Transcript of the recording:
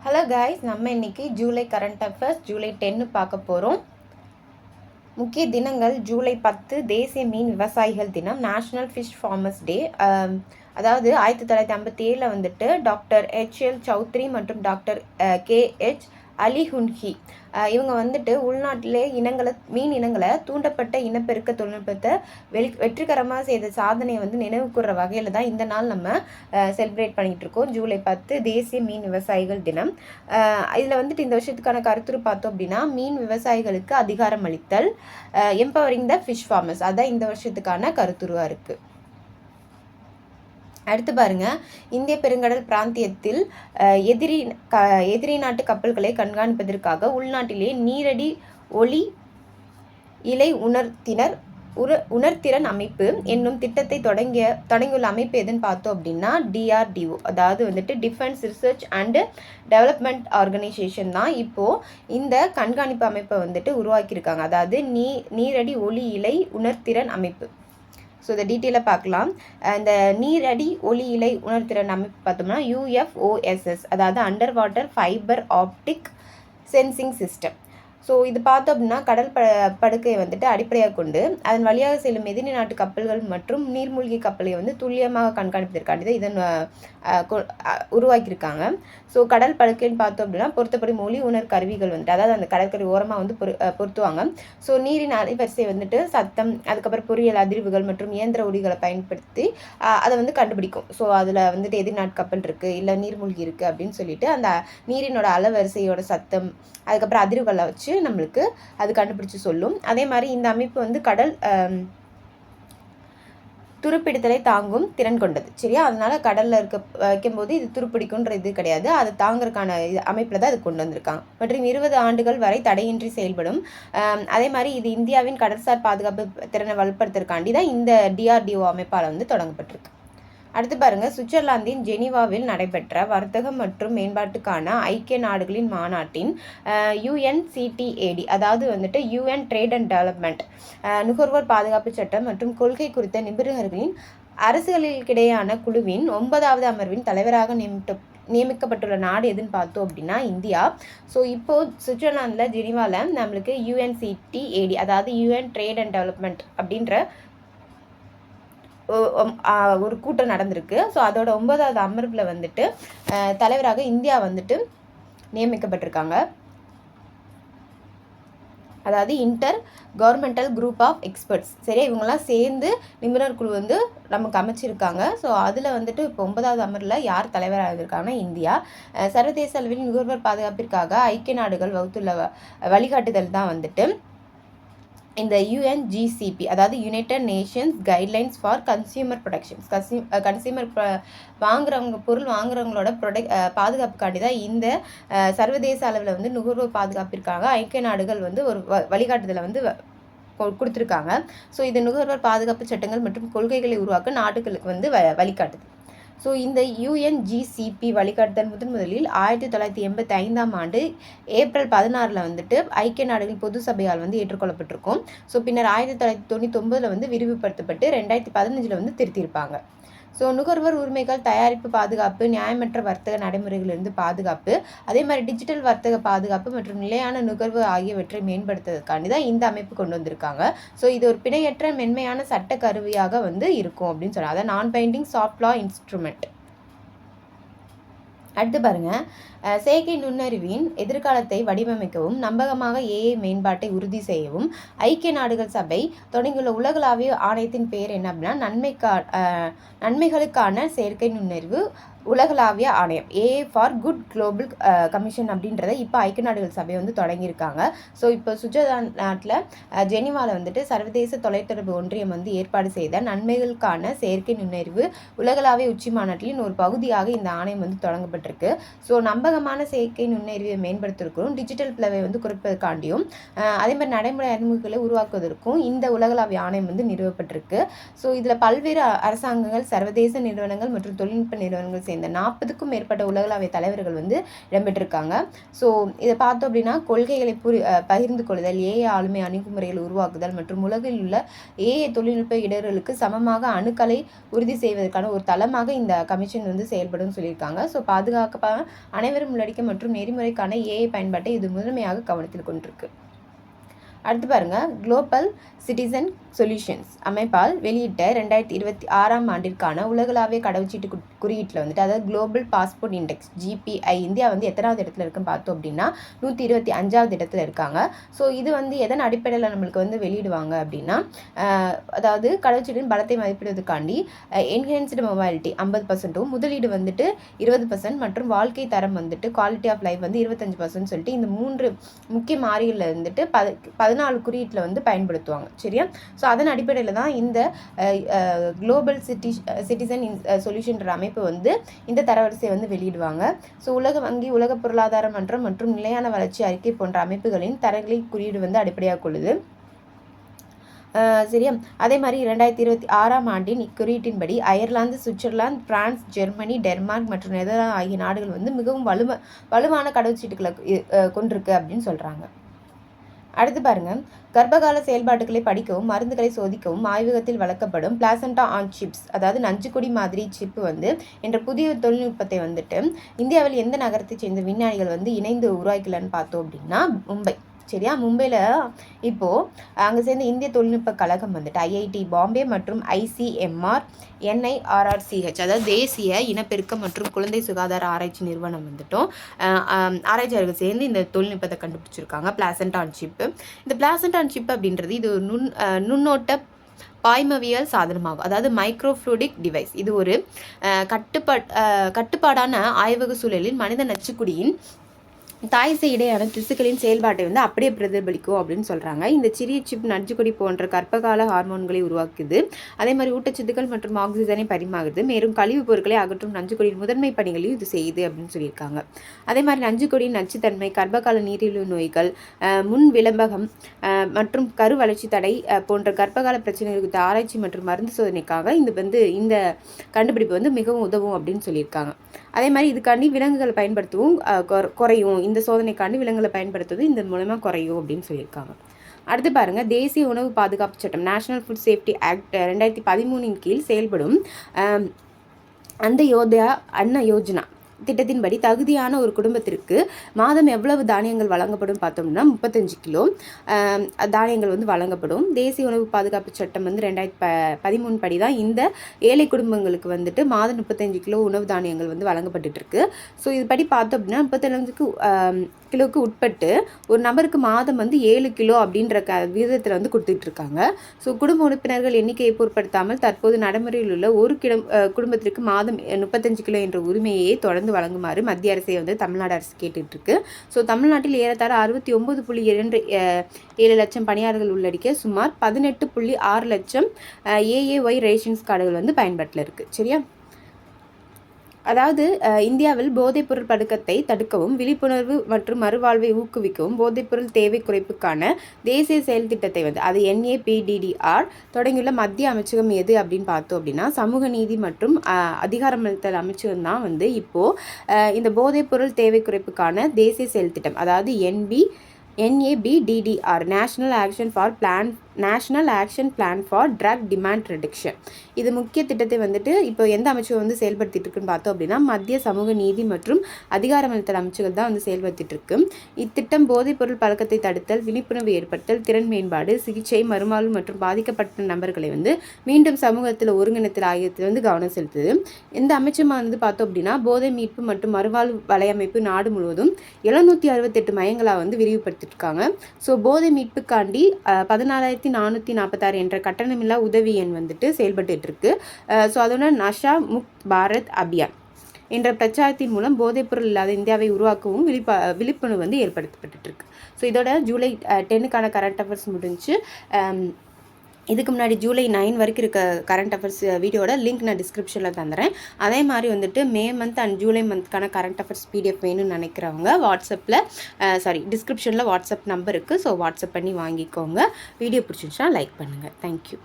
Hello guys, நம்ம இன்னைக்கு July current affairs July 10 பார்க்க போகிறோம். முக்கிய தினங்கள் ஜூலை 10 தேசிய மீன் விவசாயிகள் தினம், நேஷ்னல் ஃபிஷ் ஃபார்மர்ஸ் டே. அதாவது 1957 வந்துட்டு டாக்டர் HL சௌத்ரி மற்றும் டாக்டர் KH அலிஹுன்ஹி இவங்க வந்துட்டு உள்நாட்டிலே மீன் இனங்களை தூண்டப்பட்ட இனப்பெருக்க தொழில்நுட்பத்தை வெற்றிகரமாக செய்த சாதனையை வந்து நினைவு கூறுற வகையில் தான் இந்த நாள் நம்ம செலிப்ரேட் பண்ணிகிட்டு இருக்கோம். ஜூலை 10 தேசிய மீன் விவசாயிகள் தினம். இதில் வந்துட்டு இந்த வருஷத்துக்கான கருத்துரு பார்த்தோம் அப்படின்னா, மீன் விவசாயிகளுக்கு அதிகாரம் அளித்தல், எம்பவரிங் த ஃபிஷ் ஃபார்மர்ஸ், அதான் இந்த வருஷத்துக்கான கருத்துருவாக இருக்குது. அடுத்து பாருங்க, இந்திய பெருங்கடல் பிராந்தியத்தில் எதிரி நாட்டு கப்பல்களை கண்காணிப்பதற்காக உள்நாட்டிலே நீரடி ஒளி இலை உணர்திறன் அமைப்பு என்னும் திட்டத்தை தொடங்கியுள்ள அமைப்பு எதுன்னு பார்த்தோம் அப்படின்னா DRDO, அதாவது வந்துட்டு defence research and development organisation தான் இப்போது இந்த கண்காணிப்பு அமைப்பை வந்துட்டு உருவாக்கியிருக்காங்க. அதாவது நீரடி ஒளி இலை உணர்திறன் அமைப்பு. ஸோ இதை டீட்டெயிலாக பார்க்கலாம். இந்த நீரடி ஒளி இலை உணர்திறன் அமைப்பு பார்த்தோம்னா UFOSS, அதாவது under water fibre optic sensing system. So இது பார்த்தோம் அப்படின்னா கடல் படுக்கையை வந்துட்டு அடிப்படையாக கொண்டு அதன் வழியாக செல்லும் எதிரி நாட்டு கப்பல்கள் மற்றும் நீர்மூழ்கி கப்பலை வந்து துல்லியமாக கண்காணிப்பதற்காண்டி இதன் உருவாக்கியிருக்காங்க. ஸோ கடல் படுக்கைன்னு பார்த்தோம் அப்படின்னா பொருத்தப்படும் ஒளி உணர் கருவிகள் வந்துட்டு, அதாவது அந்த கடற்கரை ஓரமாக வந்து பொருத்துவாங்க. ஸோ நீரின் அலைவரிசை வந்துட்டு சத்தம், அதுக்கப்புறம் பொறியியல் அதிர்வுகள் மற்றும் இயந்திர ஒளிகளை பயன்படுத்தி அதை வந்து கண்டுபிடிக்கும். ஸோ அதில் வந்துட்டு எதிரி நாட்டு கப்பல் இருக்குது இல்லை நீர்மூழ்கி இருக்குது அப்படின்னு சொல்லிட்டு அந்த நீரினோட அலைவரிசையோட சத்தம், அதுக்கப்புறம் அதிர்வுகளை வச்சு நம்மளுக்கு அது கண்டுபிடிச்சு சொல்லும். அதே மாதிரி இந்த அமைப்பு வந்து கடல் துருப்பிடித்தலை தாங்கும் திறன் கொண்டது. சரியா? அதனால கடலில் வைக்கும்போது இது துருப்பிடிக்குன்ற இது கிடையாது, அதை தாங்கிறதுக்கான அமைப்பில் தான் அது கொண்டு வந்திருக்காங்க. மற்றும் 20 ஆண்டுகள் வரை தடையின்றி செயல்படும். அதே மாதிரி இது இந்தியாவின் கடல்சார் பாதுகாப்பு திறனை வலுப்படுத்துறதுக்காண்டி தான் இந்த DRDO அமைப்பால் வந்து தொடங்கப்பட்டிருக்கு. அடுத்து பாருங்க, சுவிட்சர்லாந்தின் ஜெனீவாவில் நடைபெற்ற வர்த்தகம் மற்றும் மேம்பாட்டுக்கான ஐக்கிய நாடுகளின் மாநாட்டின் UNCTAD, அதாவது வந்துட்டு UN ட்ரேட் அண்ட் டெவலப்மெண்ட், நுகர்வோர் பாதுகாப்பு சட்டம் மற்றும் கொள்கை குறித்த நிபுணர்களின் அரசுகளுக்கிடையான குழுவின் 9வது அமர்வின் தலைவராக நியமிக்கப்பட்டுள்ள நாடு எதுன்னு பார்த்தோம் அப்படின்னா இந்தியா. ஸோ இப்போது சுவிட்சர்லாந்தில் ஜெனீவாவில் நம்மளுக்கு UNCTAD, அதாவது UN ட்ரேட் அண்ட் டெவலப்மெண்ட் அப்படின்ற ஒரு கூட்டம் நடந்திருக்கு. ஸோ அதோட 9வது அமர்வில் வந்துட்டு தலைவராக இந்தியா வந்துட்டு நியமிக்கப்பட்டிருக்காங்க. அதாவது inter governmental group of experts. சரியா? இவங்கெல்லாம் சேர்ந்து நிபுணர் குழு வந்து நமக்கு அமைச்சிருக்காங்க. ஸோ அதில் வந்துட்டு இப்போ 9வது அமர்வில் யார் தலைவராக இருக்காங்கன்னா இந்தியா. சர்வதேச அளவில் நுகர்வோர் பாதுகாப்பிற்காக ஐக்கிய நாடுகள் வகுத்துள்ள வழிகாட்டுதல் தான் வந்துட்டு இந்த UNGCP, அதாவது United Nations guidelines for consumer protections. Consumer பொருள் வாங்குறவங்களோட பாதுகாப்புக்காண்டி தான் இந்த சர்வதேச அளவில் வந்து நுகர்வோர் பாதுகாப்பிற்காக ஐக்கிய நாடுகள் வந்து ஒரு வழிகாட்டுதலை வந்து கொடுத்துருக்காங்க. ஸோ இது நுகர்வோர் பாதுகாப்பு சட்டங்கள் மற்றும் கொள்கைகளை உருவாக்க நாடுகளுக்கு வந்து வழிகாட்டுது. ஸோ இந்த UNGCP வழிகாட்டுதல் முதலில் 1985ஆம் ஆண்டு ஏப்ரல் 16 வந்துட்டு ஐக்கிய நாடுகள் பொது சபையால் வந்து ஏற்றுக்கொள்ளப்பட்டிருக்கும். ஸோ பின்னர் 1999 வந்து விரிவுபடுத்தப்பட்டு 2015 வந்து திருத்தியிருப்பாங்க. ஸோ நுகர்வோர் உரிமைகள், தயாரிப்பு பாதுகாப்பு, நியாயமற்ற வர்த்தக நடைமுறைகளிலிருந்து பாதுகாப்பு, அதே மாதிரி டிஜிட்டல் வர்த்தக பாதுகாப்பு மற்றும் நிலையான நுகர்வு ஆகியவற்றை மேம்படுத்துவதற்காண்டி தான் இந்த அமைப்பு கொண்டு வந்திருக்காங்க. ஸோ இது ஒரு பிணையற்ற மென்மையான சட்ட கருவியாக வந்து இருக்கும் அப்படின்னு சொன்னாங்க. அதாவது நான் பைண்டிங் சாஃப்ட் லா இன்ஸ்ட்ருமெண்ட். அடுத்து பாருங்க, செயற்கை நுண்ணறிவின் எதிர்காலத்தை வடிவமைக்கவும் நம்பகமாக AI மேம்பாட்டை உறுதி செய்யவும் ஐக்கிய நாடுகள் சபை தொடங்கியுள்ள உலகளாவிய ஆணையத்தின் பெயர் என்ன அப்படின்னா நன்மைகளுக்கான செயற்கை நுண்ணறிவு உலகளாவிய ஆணையம், AI for good global commission அப்படின்றத இப்போ ஐக்கிய நாடுகள் சபை வந்து தொடங்கியிருக்காங்க. ஸோ இப்போ சுவிட்சர்லாந்தில் ஜெனீவாவில் வந்துட்டு சர்வதேச தொலைத்தொடர்பு ஒன்றியம் வந்து ஏற்பாடு செய்த நன்மைகளுக்கான செயற்கை நுண்ணறிவு உலகளாவிய உச்சி மாநாட்டின் ஒரு பகுதியாக இந்த ஆணையம் வந்து தொடங்கப்பட்டிருக்கு. ஸோ நம்பகமான செயற்கை நுண்ணறிவை மேம்படுத்துவதற்கும் டிஜிட்டல் பிளவை வந்து குறைப்பதற்காண்டியும் அதே மாதிரி நடைமுறை அறிமுகங்களை உருவாக்குவதற்கும் இந்த உலகளாவிய ஆணையம் வந்து நிறுவப்பட்டிருக்கு. ஸோ இதில் பல்வேறு அரசாங்கங்கள், சர்வதேச நிறுவனங்கள் மற்றும் தொழில்நுட்ப நிறுவனங்கள் சேர்ந்த 40க்கும் மேற்பட்ட உலகளாவிய தலைவர்கள் வந்து இடம்பெற்றிருக்காங்க. ஸோ இதை பார்த்தோம் அப்படின்னா கொள்கைகளை பகிர்ந்து கொள்ளுதல், ஏஐ ஆளுமை அணுகுமுறைகளை உருவாக்குதல் மற்றும் உலகில் உள்ள ஏஐ தொழில்நுட்ப இடர்களுக்கு சமமாக அணுக்களை உறுதி செய்வதற்கான ஒரு தளமாக இந்த கமிஷன் வந்து செயல்படும் சொல்லியிருக்காங்க. ஸோ பாதுகாப்பான அனைவரும் உள்ளடக்கிய மற்றும் நெறிமுறைக்கான ஏஐ பயன்பாட்டை இது முதன்மையாக கவனத்தில் கொண்டிருக்கு. அடுத்து பாருங்க, குளோபல் சிட்டிசன் சொல்யூஷன்ஸ் அமைப்பால் வெளியிட்ட 2026ஆம் ஆண்டிற்கான உலகளாவிய கடவுச்சீட்டு குறியீட்டில் வந்துட்டு, அதாவது global passport index GPI, India வந்து எத்தனாவது இடத்துல இருக்குன்னு பார்த்தோம் அப்படின்னா 125வது இடத்துல இருக்காங்க. ஸோ இது வந்து எதன் அடிப்படையில் நம்மளுக்கு வந்து வெளியிடுவாங்க அப்படின்னா, அதாவது கடவுச்சீட்டின் பலத்தை மதிப்பிடுவதற்காண்டி என்ஹென்ஸ்டு மொபைலிட்டி 50%, முதலீடு வந்துட்டு 20% மற்றும் வாழ்க்கை தரம் வந்துட்டு குவாலிட்டி ஆஃப் லைஃப் வந்து 25% சொல்லிட்டு இந்த 3 முக்கிய மாறிகளில் வந்துட்டு 14 குறியீட்டில் வந்து பயன்படுத்துவாங்க. சரியா? ஸோ அதன் அடிப்படையில் தான் இந்த குளோபல் சிட்டிசன் சொல்யூஷன்ற அமைப்பு வந்து இந்த தரவரிசையை வந்து வெளியிடுவாங்க. ஸோ உலக வங்கி, உலக பொருளாதார மன்றம் மற்றும் நிலையான வளர்ச்சி அறிக்கை போன்ற அமைப்புகளின் தரங்களை குறியீடு வந்து அடிப்படையாக கொள்ளுது. சரியா? அதே மாதிரி 2026ஆம் ஆண்டின் இக்குறியீட்டின்படி Ireland, Switzerland, France, Germany, Denmark மற்றும் நெதர்லாந்து ஆகிய நாடுகள் வந்து மிகவும் வலுவான கடவுச்சீட்டுகளை கொண்டிருக்கு அப்படின்னு சொல்கிறாங்க. அடுத்து பாருங்க, கர்ப்பகால செயல்பாடுகளை படிக்கவும் மருந்துகளை சோதிக்கவும் ஆய்வகத்தில் வளர்க்கப்படும் பிளாசண்டா ஆன் சிப்ஸ், அதாவது நஞ்சுக்கொடி மாதிரி சிப் வந்து என்ற புதிய தொழில்நுட்பத்தை வந்துட்டு இந்தியாவில் எந்த நகரத்தை சேர்ந்த விஞ்ஞானிகள் வந்து இணைந்து உருவாக்கலன்னு பார்த்தோம் அப்படின்னா மும்பை. சரியா? மும்பையில் இப்போது அங்கே சேர்ந்த இந்திய தொழில்நுட்ப கழகம் வந்துட்டு IIT பாம்பே மற்றும் ICMR NIRRCH, அதாவது தேசிய இனப்பெருக்கம் மற்றும் குழந்தை சுகாதார ஆராய்ச்சி நிறுவனம் வந்துட்டும் ஆராய்ச்சியாளர்கள் சேர்ந்து இந்த தொழில்நுட்பத்தை கண்டுபிடிச்சிருக்காங்க, பிளாசண்டா ஆன் சிப்பு. இந்த பிளாசண்டா ஆன் சிப் அப்படின்றது இது ஒரு நுண்ணோட்ட பாய்மவியல் சாதனமாகும், அதாவது மைக்ரோஃப்ளூடிக் டிவைஸ். இது ஒரு கட்டுப்பாடான ஆய்வக சூழலில் மனித நச்சுக்குடியின் தாய்சை இடையான திசுக்களின் செயல்பாட்டை வந்து அப்படியே பிரதிபலிக்கும் அப்படின்னு சொல்கிறாங்க. இந்த சிறிய சிப் நஞ்சுக்கொடி போன்ற கர்ப்பகால ஹார்மோன்களை உருவாக்குது, அதே மாதிரி ஊட்டச்சத்துக்கள் மற்றும் ஆக்சிஜனை பரிமாறுது, மேலும் கழிவுப் பொருட்களை அகற்றும் நஞ்சுக்கொடியின் முதன்மை பணிகளையும் இது செய்யுது அப்படின்னு சொல்லியிருக்காங்க. அதே மாதிரி நஞ்சுக்கொடியின் நச்சுத்தன்மை, கர்ப்பகால நீரிழிவு நோய்கள், முன் விளம்பகம் மற்றும் கரு வளர்ச்சி தடை போன்ற கர்ப்பகால பிரச்சனைகள் குறித்த ஆராய்ச்சி மற்றும் மருந்து சோதனைக்காக இந்த கண்டுபிடிப்பு வந்து மிகவும் உதவும் அப்படின்னு சொல்லியிருக்காங்க. அதே மாதிரி இதுக்காண்டி விலங்குகளை பயன்படுத்தவும் குறையும், இந்த சோதனைக்காண்டி விலங்குகளை பயன்படுத்துவது இந்த மூலமாக குறையும் அப்படின்னு சொல்லியிருக்காங்க. அடுத்து பாருங்கள், தேசிய உணவு பாதுகாப்பு சட்டம் நேஷனல் ஃபுட் சேஃப்டி ஆக்ட் 2013 கீழ் செயல்படும் அன்ன யோஜனா திட்டத்தின்படி தகுதியான ஒரு குடும்பத்திற்கு மாதம் எவ்வளவு தானியங்கள் வழங்கப்படும் பார்த்தோம்னா 35 கிலோ தானியங்கள் வந்து வழங்கப்படும். தேசிய உணவு பாதுகாப்பு சட்டம் வந்து 2013 படி தான் இந்த ஏழை குடும்பங்களுக்கு வந்துட்டு மாதம் 35 கிலோ உணவு தானியங்கள் வந்து வழங்கப்பட்டு இருக்கு. ஸோ இதுபடி பார்த்தோம் அப்படின்னா 35 கிலோவுக்கு உட்பட்டு ஒரு நபருக்கு மாதம் வந்து 7 கிலோ அப்படின்ற விகிதத்தில் வந்து கொடுத்துட்ருக்காங்க. ஸோ குடும்ப உறுப்பினர்கள் எண்ணிக்கையை பொருட்படுத்தாமல் தற்போது நடைமுறையில் உள்ள ஒரு குடும்பத்திற்கு மாதம் 35 கிலோ என்ற உரிமையை தொடர்ந்து வழங்குமாறு மத்திய அரசை வந்து தமிழ்நாடு அரசு கேட்டுட்ருக்கு. ஸோ தமிழ்நாட்டில் ஏறத்தாழ 69.27 லட்சம் பணியாளர்கள் உள்ளடக்கிய சுமார் 18.6 லட்சம் AAY ரேஷன்ஸ் கார்டுகள் வந்து பயன்பாட்டில் இருக்குது. சரியா? அதாவது இந்தியாவில் போதைப்பொருள் பழக்கத்தை தடுக்கவும் விழிப்புணர்வு மற்றும் மறுவாழ்வை ஊக்குவிக்கவும் போதைப்பொருள் தேவை குறைப்புக்கான தேசிய செயல் திட்டத்தை வந்து அது NAPDDR தொடங்கியுள்ள மத்திய அமைச்சகம் எது அப்படின்னு பார்த்தோம் அப்படின்னா சமூக நீதி மற்றும் அதிகாரமளித்தல் அமைச்சகம் தான் வந்து இப்போது இந்த போதைப்பொருள் தேவை குறைப்புக்கான தேசிய செயல் திட்டம், அதாவது NABDDR national action plan for drug demand reduction. இது முக்கிய திட்டத்தை வந்துட்டு இப்போ எந்த அமைச்சகம் வந்து செயல்படுத்திட்டு இருக்குன்னு பார்த்தோம் அப்படின்னா மத்திய சமூக நீதி மற்றும் அதிகாரமளித்தல் அமைச்சகம் தான் வந்து செயல்படுத்திட்டு இருக்கு. இத்திட்டம் போதைப்பொருள் பழக்கத்தை தடுத்தல், விழிப்புணர்வு ஏற்படுத்தல், திறன் மேம்பாடு, சிகிச்சை, மறுவாழ்வு மற்றும் பாதிக்கப்பட்ட நபர்களை வந்து மீண்டும் சமூகத்தில் ஒருங்கிணைத்தல் ஆகியத்தில் வந்து கவனம் செலுத்துது. இந்த அமைச்சகம் வந்து பார்த்தோம் அப்படின்னா போதை மீட்பு மற்றும் மறுவாழ்வு வலையமைப்பு நாடு முழுவதும் 768 மையங்களாக வந்து விரிவுபடுத்திருக்காங்க. ஸோ போதை மீட்புக்காண்டி 14,446 என்ற கட்டணமில்லா உதவி எண் வந்துட்டு செயல்பட்டு இருக்கு. ஸோ அதோட நஷா முக்த் பாரத் அபியான் என்ற பிரச்சாரத்தின் மூலம் போதைப்பொருள் இல்லாத இந்தியாவை உருவாக்கவும் விழிப்புணர்வு வந்து ஏற்படுத்தப்பட்டு இருக்கு. ஸோ இதோட ஜூலை 10க்கான கரண்ட் அஃபேர்ஸ் முடிஞ்சு. இதுக்கு முன்னாடி ஜூலை 9 வரைக்கும் இருக்க கரண்ட் அஃபேர்ஸ் வீடியோட லிங்க் நான் டிஸ்கிரிப்ஷனில் தந்துடுறேன். அதே மாதிரி வந்துட்டு மே மந்த் அண்ட் ஜூலை மந்த்க்கான கரண்ட் அஃபேர்ஸ் PDF வேணும்னு நினைக்கிறவங்க டிஸ்கிரிப்ஷனில் வாட்ஸ்அப் நம்பர் இருக்குது. ஸோ வாட்ஸ்அப் பண்ணி வாங்கிக்கோங்க. வீடியோ பிடிச்சிருந்துச்சுன்னா லைக் பண்ணுங்கள். தேங்க்யூ.